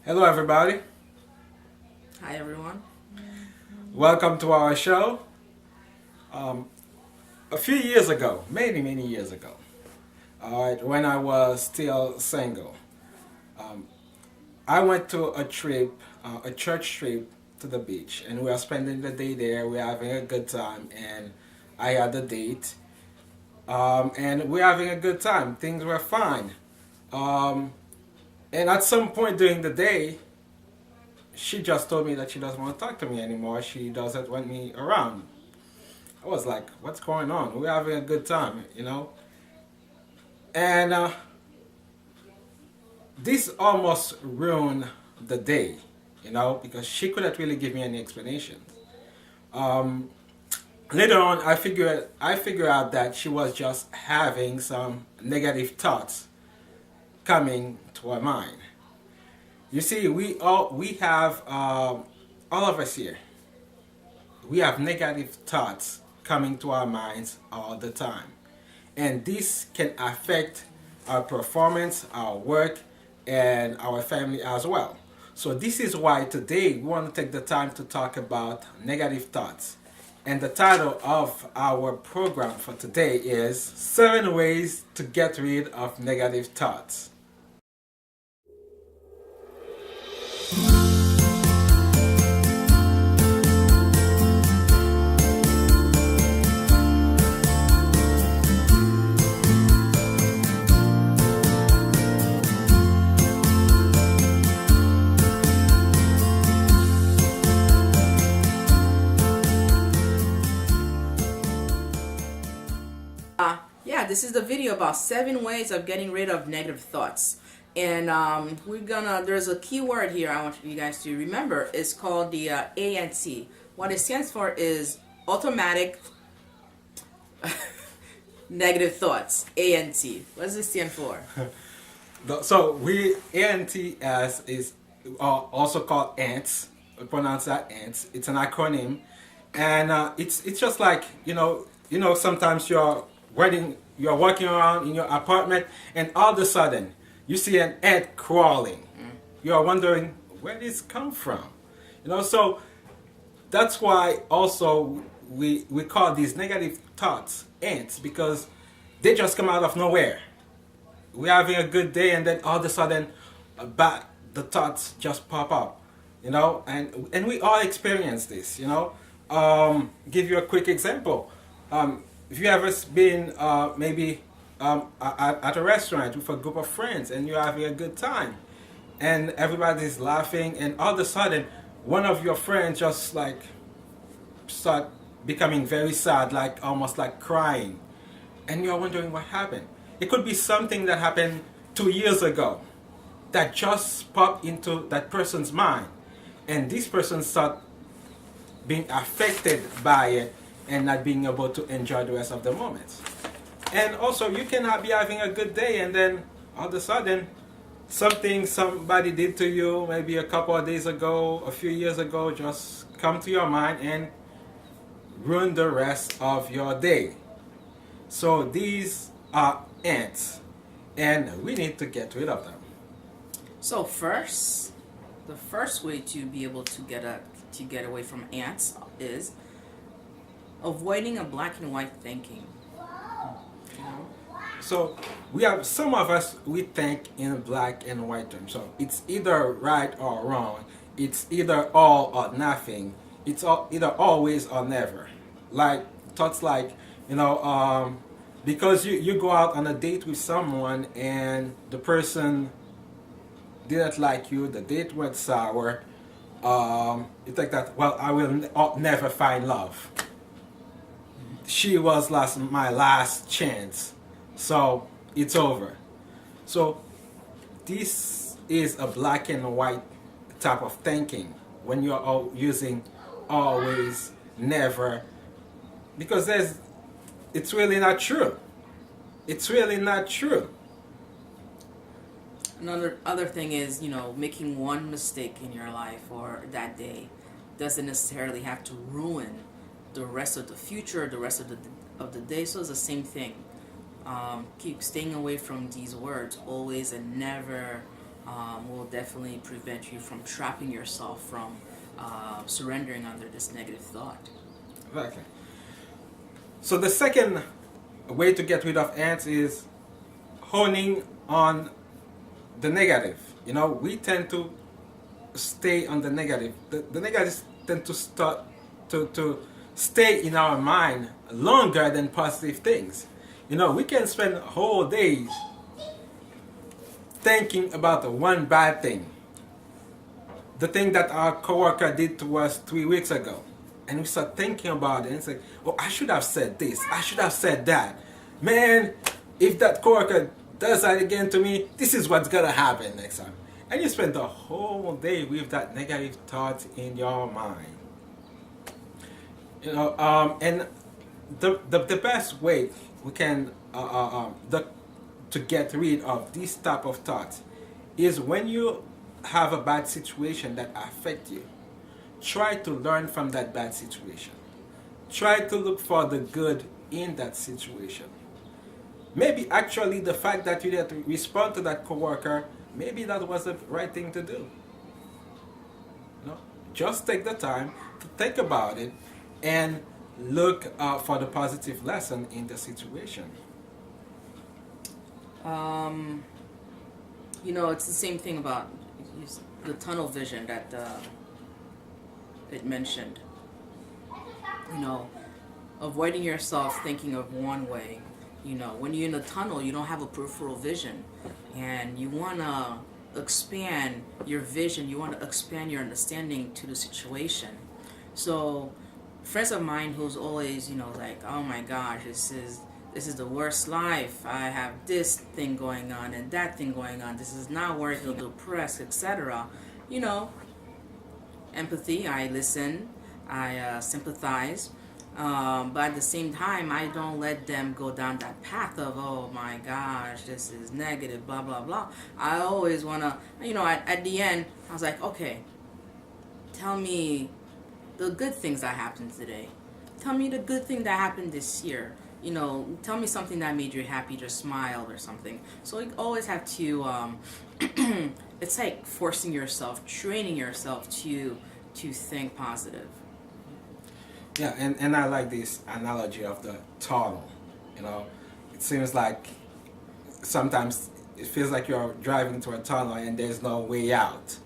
Hello, everybody. Hi, everyone. Welcome to our show. Um, a few years ago, many years ago, all right, when I was still single, um, I went to a trip, a church trip to the beach, and we were spending the day there. We were having a good time, and I had a date, and we were having a good time. Things were fine. Um, and at some point during the day, she just told me that she doesn't want to talk to me anymore. She doesn't want me around. I was like, what's going on? We're having a good time. And this almost ruined the day, because she couldn't really give me any explanations. Um, Later on, I figured out that she was just having some negative thoughts coming to her mind. You see, we have all of us here. We have negative thoughts coming to our minds all the time. And this can affect our performance, our work, and our family as well. So, this is why today we want to take the time to talk about negative thoughts. And the title of our program for today is 7 Ways to Get Rid of Negative Thoughts. Yeah, this is the video about 7 ways of getting rid of negative thoughts. And there's a key word here I want you guys to remember. It's called the A.T. What it stands for is automatic negative thoughts. A.T. What does it stand for? So we ANT as is also called ants. We pronounce that ants. It's an acronym, and it's just like sometimes you're walking around in your apartment, and all of a sudden you see an ant crawling. You're wondering where did this come from. So that's why also we call these negative thoughts ants, because they just come out of nowhere. We're having a good day, and then all of a sudden the thoughts just pop up. And we all experience this. Give you a quick example. If you ever been maybe at a restaurant with a group of friends, and you're having a good time, and everybody's laughing, and all of a sudden one of your friends just like start becoming very sad, like almost like crying, and you're wondering what happened. It could be something that happened 2 years ago that just popped into that person's mind, and this person start being affected by it and not being able to enjoy the rest of the moments. And also, you cannot be having a good day, and then all of a sudden something somebody did to you maybe a couple of days ago, a few years ago, just come to your mind and ruin the rest of your day. So these are ants, and we need to get rid of them. So the first way to be able to get away from ants is avoiding a black and white thinking. You know? So we have some of us, we think in black and white terms. So it's either right or wrong. It's either all or nothing. It's either always or never. Like thoughts like because you go out on a date with someone, and the person didn't like you, the date went sour. You think that, well, I will never find love. She was my last chance, so it's over. So this is a black and white type of thinking when you're using always, never, because it's really not true. It's really not true. Another other thing is, making one mistake in your life or that day doesn't necessarily have to ruin the rest of the future, the rest of the day. So it's the same thing. Keep staying away from these words, always and never. will definitely prevent you from trapping yourself from surrendering under this negative thought. Exactly. So the second way to get rid of ants is honing on the negative. You know, we tend to stay on the negative. The negatives tend to start to stay in our mind longer than positive things. You know, we can spend whole days thinking about the one bad thing, the thing that our coworker did to us 3 weeks ago, and we start thinking about it and say, "Oh, I should have said this. I should have said that. Man, if that coworker does that again to me, this is what's gonna happen next time." And you spend the whole day with that negative thought in your mind. You know, and the best way we can to get rid of this type of thoughts is when you have a bad situation that affect you. Try to learn from that bad situation. Try to look for the good in that situation. Maybe actually the fact that you didn't respond to that coworker, maybe that was the right thing to do. No, just take the time to think about it and look for the positive lesson in the situation. You know, it's the same thing about the tunnel vision that it mentioned. You know, avoiding yourself thinking of one way. You know, when you're in a tunnel, you don't have a peripheral vision, and you want to expand your vision. You want to expand your understanding to the situation. So, friends of mine who's always, you know, like, "Oh my gosh, this is the worst life. I have this thing going on and that thing going on. This is not working. I'm depressed, etc." You know, empathy. I listen. I sympathize. But at the same time, I don't let them go down that path of, "Oh my gosh, this is negative, blah, blah, blah." I always want to, you know, at the end, I was like, "Okay, tell me the good things that happened today. Tell me the good thing that happened this year. You know, tell me something that made you happy, just smiled or something." So you always have to, it's like forcing yourself, training yourself to think positive. Yeah, and I like this analogy of the tunnel. You know, it seems like sometimes it feels like you're driving to a tunnel and there's no way out.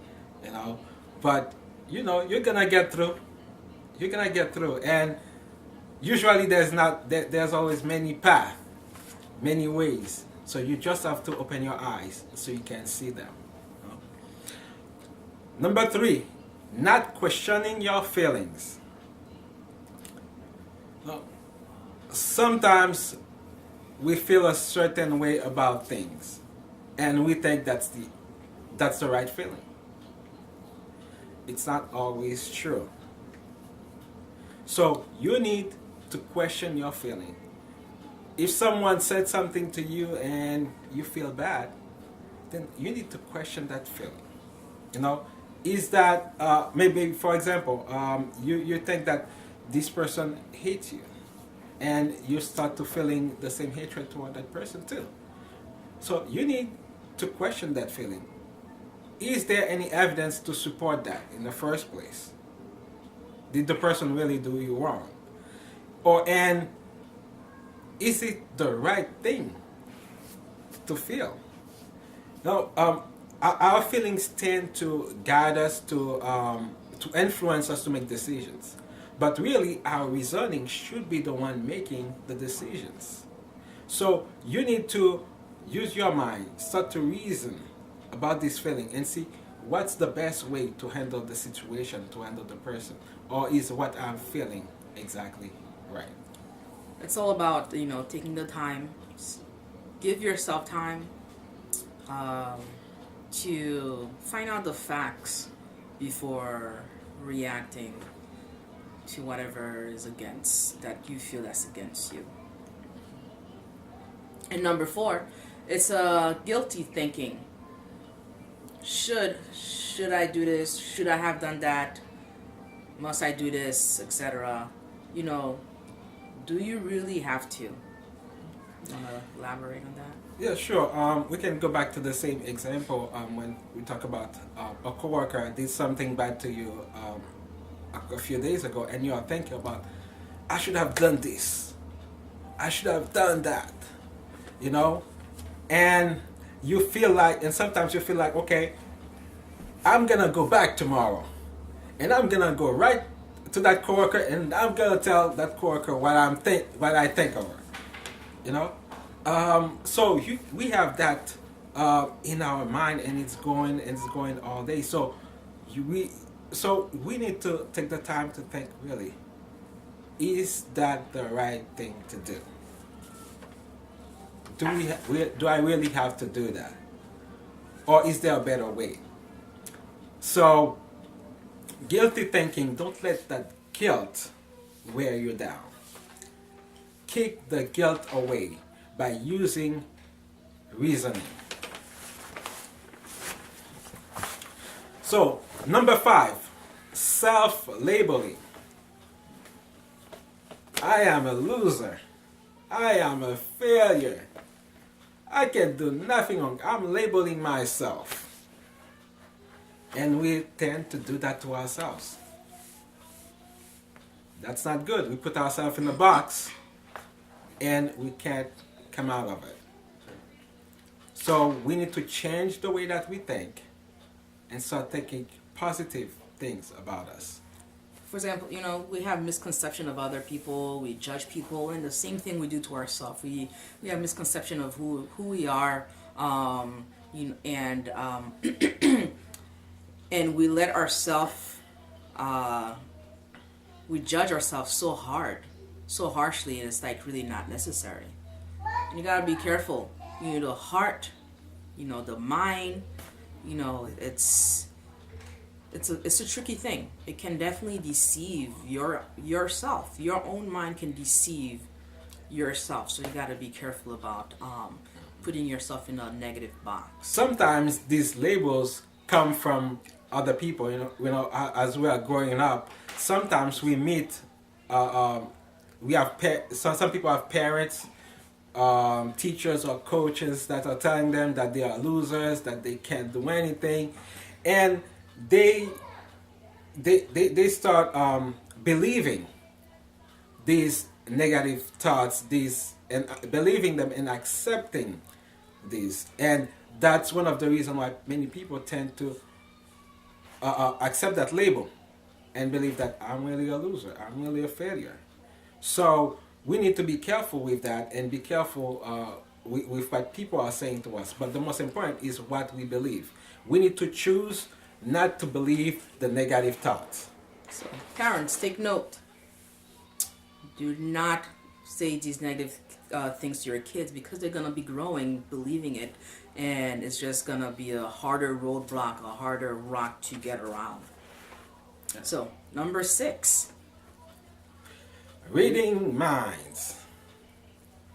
You know, but you know you're gonna get through. You're gonna get through, and usually there's always many paths, many ways. So you just have to open your eyes so you can see them. You know? Number 3, not questioning your feelings. Sometimes we feel a certain way about things, and we think that's the right feeling. It's not always true. So you need to question your feeling. If someone said something to you and you feel bad, then you need to question that feeling. You know, is that maybe, for example, you think that this person hates you, and you start to feeling the same hatred toward that person too. So you need to question that feeling. Is there any evidence to support that in the first place? Did the person really do you wrong? And is it the right thing to feel? No, our feelings tend to guide us to influence us to make decisions. But really, our reasoning should be the one making the decisions. So you need to use your mind, start to reason about this feeling and see what's the best way to handle the situation, to handle the person, or is what I'm feeling exactly right? It's all about, you know, taking the time, give yourself time to find out the facts before reacting to whatever is against, that you feel that's against you. And number 4, it's guilty thinking. Should I do this? Should I have done that? Must I do this, etc.? You know, do you really have to? You want to elaborate on that? Yeah, sure. We can go back to the same example when we talk about a coworker did something bad to you a few days ago, and you are thinking about, I should have done this, I should have done that, you know, and you feel like, and sometimes you feel like, okay, I'm gonna go back tomorrow, and I'm gonna go right to that coworker, and I'm gonna tell that coworker what what I think of her, you know. So we have that in our mind, and it's going all day. So we need to take the time to think, really, is that the right thing to do? Do I really have to do that, or is there a better way? So guilty thinking, don't let that guilt wear you down. Kick the guilt away by using reasoning. So, number 5, self-labeling. I am a loser. I am a failure. I can do nothing wrong. I'm labeling myself. And we tend to do that to ourselves. That's not good. We put ourselves in a box and we can't come out of it. So we need to change the way that we think and start thinking positive things about us. For example, you know, we have misconception of other people, we judge people, and the same thing we do to ourselves. We have misconception of who we are, and and we let ourselves, we judge ourselves so harshly, and it's like really not necessary. And you gotta be careful. You know, the heart, you know, the mind, you know, it's a tricky thing. It can definitely deceive yourself. Your own mind can deceive yourself. So you gotta be careful about putting yourself in a negative box. Sometimes these labels come from other people. As we are growing up, sometimes we meet. We have some people have parents, teachers or coaches that are telling them that they are losers, that they can't do anything, and they start believing these negative thoughts, and believing them and accepting these, and that's one of the reasons why many people tend to accept that label and believe that I'm really a loser, I'm really a failure. So we need to be careful with that and be careful with what people are saying to us. But the most important is what we believe. We need to choose not to believe the negative thoughts. So parents, take note. Do not say these negative things to your kids, because they're going to be growing believing it, and it's just going to be a harder roadblock, a harder rock to get around. Yeah. So, number 6. Reading minds.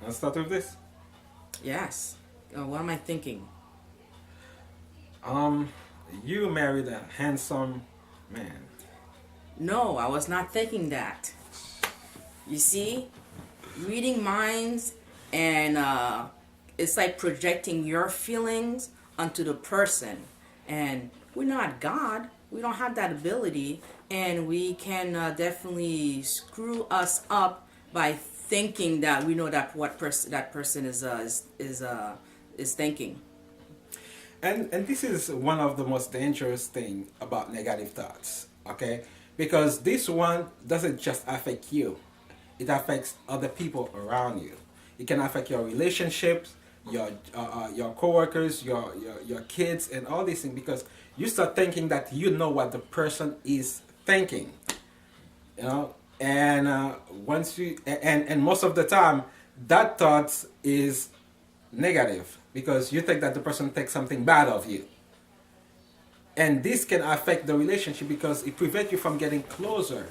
Let's start with this. Yes. What am I thinking? You married a handsome man. No, I was not thinking that. You see? Reading minds, and it's like projecting your feelings onto the person. And we're not God. We don't have that ability. And we can definitely screw us up by thinking that we know that that person is thinking. And this is one of the most dangerous thing about negative thoughts, okay? Because this one doesn't just affect you. It affects other people around you. It can affect your relationships, your coworkers, your kids, and all these things, because you start thinking that you know what the person is thinking, you know. And and most of the time, that thought is negative because you think that the person thinks something bad of you. And this can affect the relationship because it prevents you from getting closer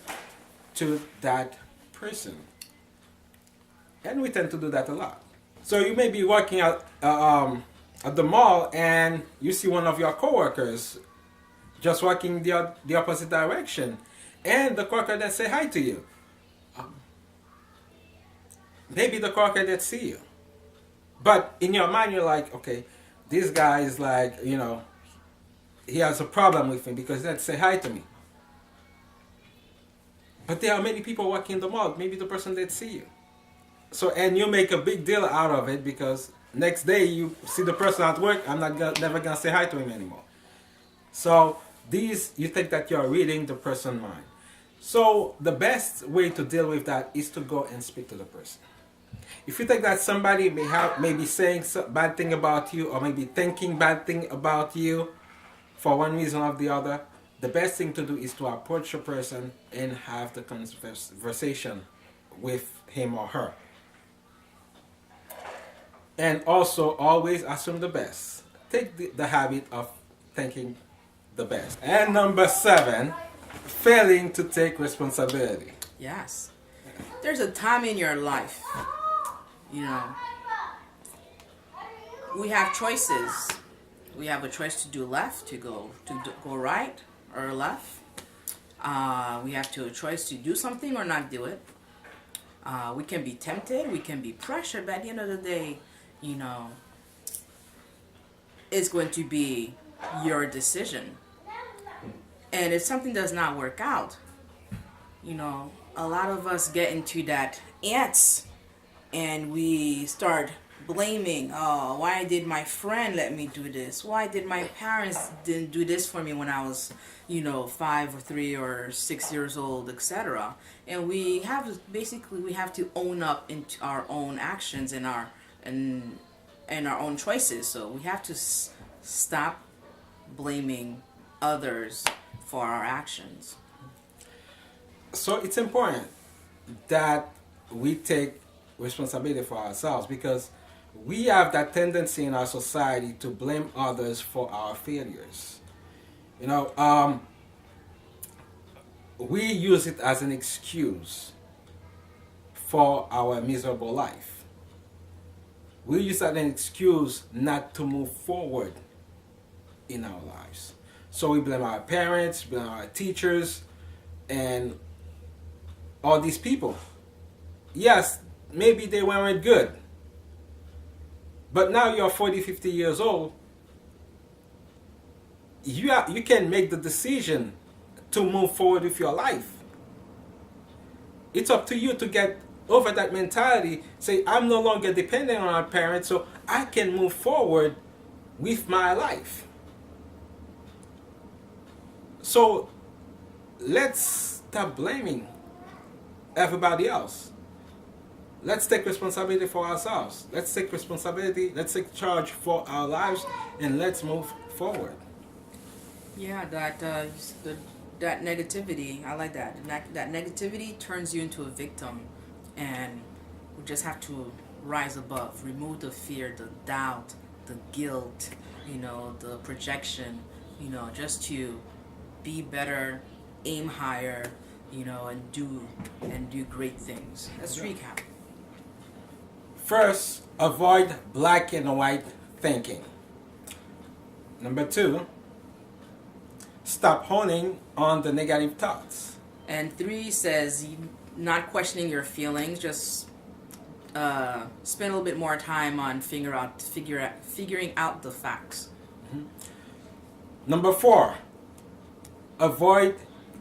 to that person. And we tend to do that a lot. So you may be working at the mall and you see one of your coworkers just walking the opposite direction, and the coworker that say hi to you. Maybe the coworker that see you, But in your mind, you're like, okay, this guy is like, you know, he has a problem with me because he didn't say hi to me. But there are many people walking in the mall. Maybe the person did see you. So, and you make a big deal out of it because next day you see the person at work, I'm not never gonna say hi to him anymore. So these, you think that you're reading the person's mind. So the best way to deal with that is to go and speak to the person. If you think that somebody may be saying some bad thing about you or maybe thinking bad thing about you for one reason or the other, the best thing to do is to approach a person and have the conversation with him or her. And also always assume the best. Take the habit of thinking the best. And number 7, failing to take responsibility. Yes. There's a time in your life, you know, we have choices. We have a choice to do left, to go right or left. We have a choice to do something or not do it. We can be tempted, we can be pressured, but at the end of the day, you know, it's going to be your decision. And if something does not work out, you know, a lot of us get into that ants and we start blaming, oh, why did my friend let me do this? Why did my parents didn't do this for me when I was, you know, 5 or 3 or 6 years old, etc. And we have to own up into our own actions and our own choices. So we have to stop blaming others for our actions. So it's important that we take responsibility for ourselves because we have that tendency in our society to blame others for our failures. You know, we use it as an excuse for our miserable life. We use that as an excuse not to move forward in our lives. So we blame our parents, blame our teachers, and all these people. Yes, maybe they weren't good. But now you're 40, 50 years old. You can make the decision to move forward with your life. It's up to you to get over that mentality. Say, I'm no longer dependent on my parents, so I can move forward with my life. So let's stop blaming everybody else. Let's take responsibility for ourselves. Let's take responsibility. Let's take charge for our lives, and let's move forward. Yeah, that negativity. I like that. That negativity turns you into a victim, and we just have to rise above, remove the fear, the doubt, the guilt, you know, the projection, you know, just to be better, aim higher, you know, and do great things. Let's recap. First, avoid black and white thinking. Number 2, stop honing on the negative thoughts. And 3 says not questioning your feelings, just spend a little bit more time on figuring out the facts. Mm-hmm. Number 4, avoid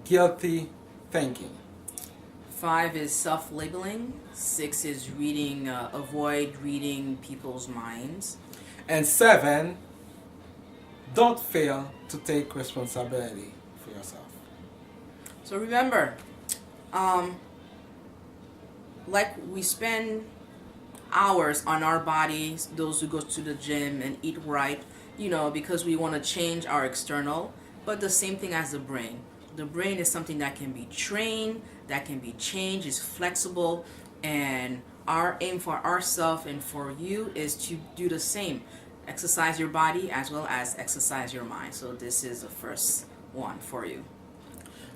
guilty thinking. 5 is self-labeling. 6 is avoid reading people's minds. And 7, don't fail to take responsibility for yourself. So remember, like we spend hours on our bodies, those who go to the gym and eat right, you know, because we want to change our external, but the same thing as the brain. The brain is something that can be trained, that can be changed, is flexible, and our aim for ourselves and for you is to do the same. Exercise your body as well as exercise your mind. So this is the first one for you.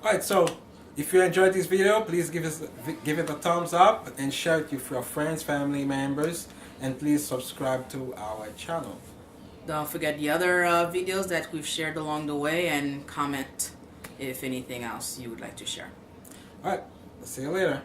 Alright, so if you enjoyed this video, please give it a thumbs up and share it with your friends, family members, and please subscribe to our channel. Don't forget the other videos that we've shared along the way, and comment if anything else you would like to share. Alright, see you later.